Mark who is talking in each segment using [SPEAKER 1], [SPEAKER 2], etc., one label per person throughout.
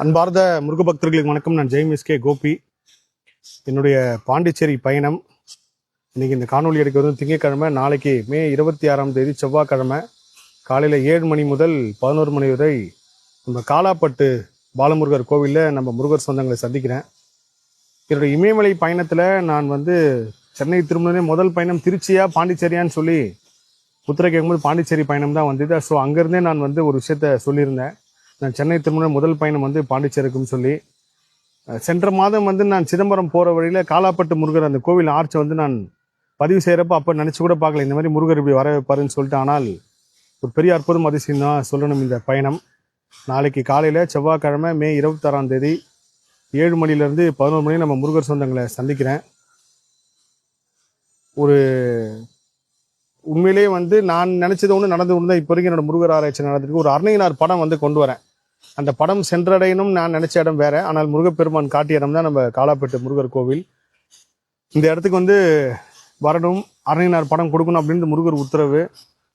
[SPEAKER 1] அன்பார்ந்த முருக பக்தர்களுக்கு வணக்கம். நான் ஜெய்மிஸ்கே கோபி. என்னுடைய பாண்டிச்சேரி பயணம் இன்னைக்கு இந்த காணொலி எடுக்கிறது திங்கட்கிழமை. நாளைக்கு மே 26 செவ்வாய்க்கிழமை காலையில் 7 மணி முதல் 11 மணி வரை நம்ம காலாப்பட்டு பாலமுருகர் கோவிலில் நம்ம முருகர் சொந்தங்களை சந்திக்கிறேன். என்னுடைய இமயமலை பயணத்தில் நான் சென்னை திரும்பினே முதல் பயணம் திருச்சியா பாண்டிச்சேரியான்னு சொல்லி உத்தர கேட்கும்போது பாண்டிச்சேரி பயணம் தான் வந்தது. ஸோ அங்கேருந்தே நான் ஒரு விஷயத்த சொல்லியிருந்தேன். நான் சென்னை திரும்பின முதல் பயணம் பாண்டிச்சேரிக்குன்னு சொல்லி சென்ற மாதம் நான் சிதம்பரம் போகிற வழியில் காலாப்பட்டு முருகர் அந்த கோவில் ஆர்ச்சை நான் பதிவு செய்கிறப்ப அப்போ நினச்சி கூட பார்க்கல இந்த மாதிரி முருகர் இப்படி வர வைப்பாருன்னு சொல்லிட்டு. ஆனால் ஒரு பெரிய அற்புதம் அதிசயம் தான் சொல்லணும் இந்த பயணம். நாளைக்கு காலையில் செவ்வாய்க்கிழமை மே 26 7 மணிலேருந்து 11 மணி நம்ம முருகர் சொந்தங்களை சந்திக்கிறேன். ஒரு உண்மையிலேயே நான் நினச்சது ஒன்று நடந்து ஒன்று தான். இப்போ வரைக்கும் என்னோட முருகர் ஆராய்ச்சி நடந்துருக்கு. ஒரு அருணையினார் படம் கொண்டு வரேன். அந்த படம் சென்றடையணும் நான் நினைச்ச இடம் வேற. ஆனால் முருகப்பெருமான் காட்டிய இடம் தான் நம்ம காலாப்பட்டு முருகர் கோவில். இந்த இடத்துக்கு வரணும், அருணையினார் படம் கொடுக்கணும் அப்படின்னு முருகர் உத்தரவு.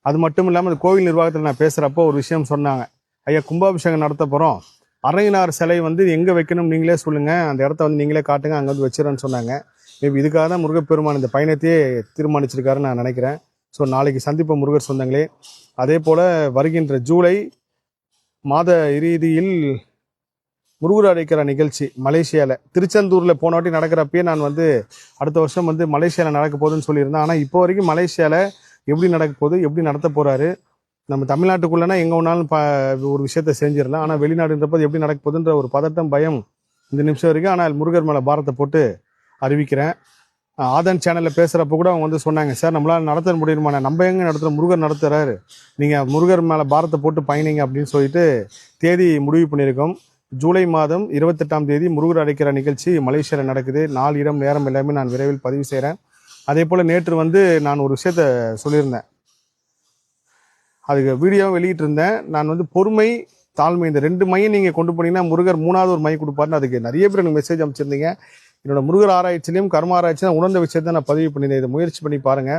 [SPEAKER 1] அது மட்டும் இல்லாமல் அந்த கோவில் நிர்வாகத்தில் நான் பேசுகிறப்போ ஒரு விஷயம் சொன்னாங்க. ஐயா, கும்பாபிஷேகம் நடத்த போகிறோம், அருணையினார் சிலை எங்கே வைக்கணும் நீங்களே சொல்லுங்கள், அந்த இடத்த நீங்களே காட்டுங்க, அங்கே வச்சிடறேன்னு சொன்னாங்க. மேபி இதுக்காக தான் முருகப்பெருமான் இந்த பயணத்தையே தீர்மானிச்சிருக்காருன்னு நான் நினைக்கிறேன். ஸோ நாளைக்கு சந்திப்போம் முருகர் சொந்தங்களே. அதே போல் வருகின்ற ஜூலை மாத இறுதியில் முருகர் அழைக்கிற நிகழ்ச்சி மலேசியாவில் திருச்செந்தூரில் போன வாட்டி நடக்கிறப்பயே நான் அடுத்த வருஷம் மலேசியாவில் நடக்க போகுதுன்னு சொல்லியிருந்தேன். ஆனால் இப்போ வரைக்கும் மலேசியாவில் எப்படி நடக்க போகுது, எப்படி நடத்த போகிறாரு, நம்ம தமிழ்நாட்டுக்குள்ளேனா எங்கே ஒன்றாலும் ஒரு விஷயத்த செஞ்சிடலாம். ஆனால் வெளிநாடுன்றப்போ எப்படி நடக்க போகுதுன்ற ஒரு பதட்டம், பயம் இந்த நிமிஷம் வரைக்கும். ஆனால் முருகர் மேலே பாரத்தை போட்டு அறிவிக்கிறேன். ஆதன் சேனலில் பேசுகிறப்ப கூட அவங்க சொன்னாங்க, சார் நம்மளால் நடத்த முடியுமா, நம்ம எங்கே நடத்துகிற, முருகர் நடத்துகிறாரு, நீங்கள் முருகர் மேலே பாரத்தை போட்டு பயணிங்க அப்படின்னு சொல்லிட்டு தேதி முடிவு பண்ணியிருக்கோம். ஜூலை மாதம் 28 முருகர் அழைக்கிற நிகழ்ச்சி மலேசியாவில் நடக்குது. நாள், இடம், நேரம் எல்லாமே நான் விரைவில் பதிவு செய்கிறேன். அதே போல் நேற்று நான் ஒரு விஷயத்த சொல்லியிருந்தேன், அதுக்கு வீடியோவும் வெளியிட்டிருந்தேன். நான் பொறுமை, தாழ்மை இந்த 2 மையம் நீங்கள் கொண்டு போனீங்கன்னா முருகர் 3வது ஒரு மை கொடுப்பாருன்னு அதுக்கு நிறைய பேர் எனக்கு மெசேஜ் அமைச்சிருந்தீங்க. என்னோட முருகர் ஆராய்ச்சிலையும் கர்ம ஆராய்ச்சியும் உணர்ந்த விஷயத்தை நான் பதிவு பண்ணியிருந்தேன். இதை முயற்சி பண்ணி பாருங்க.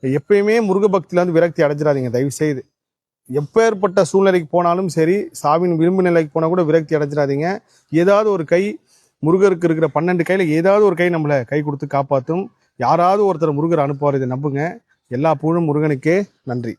[SPEAKER 1] எப்பயுமே முருக பக்தியில விரக்தி அடைஞ்சிடாதீங்க தயவு செய்து. எப்பேற்பட்ட சூழ்நிலைக்கு போனாலும் சரி, சாவின் விளிம்பு நிலைக்கு போனா கூட விரக்தி அடைஞ்சிடாதீங்க. ஏதாவது ஒரு கை, முருகருக்கு இருக்கிற 12 கையில ஏதாவது ஒரு கை நம்மளை கை கொடுத்து காப்பாற்றும். யாராவது ஒருத்தர் முருகர் அனுப்புவார், இதை நம்புங்க. எல்லா புகழும் முருகனுக்கே. நன்றி.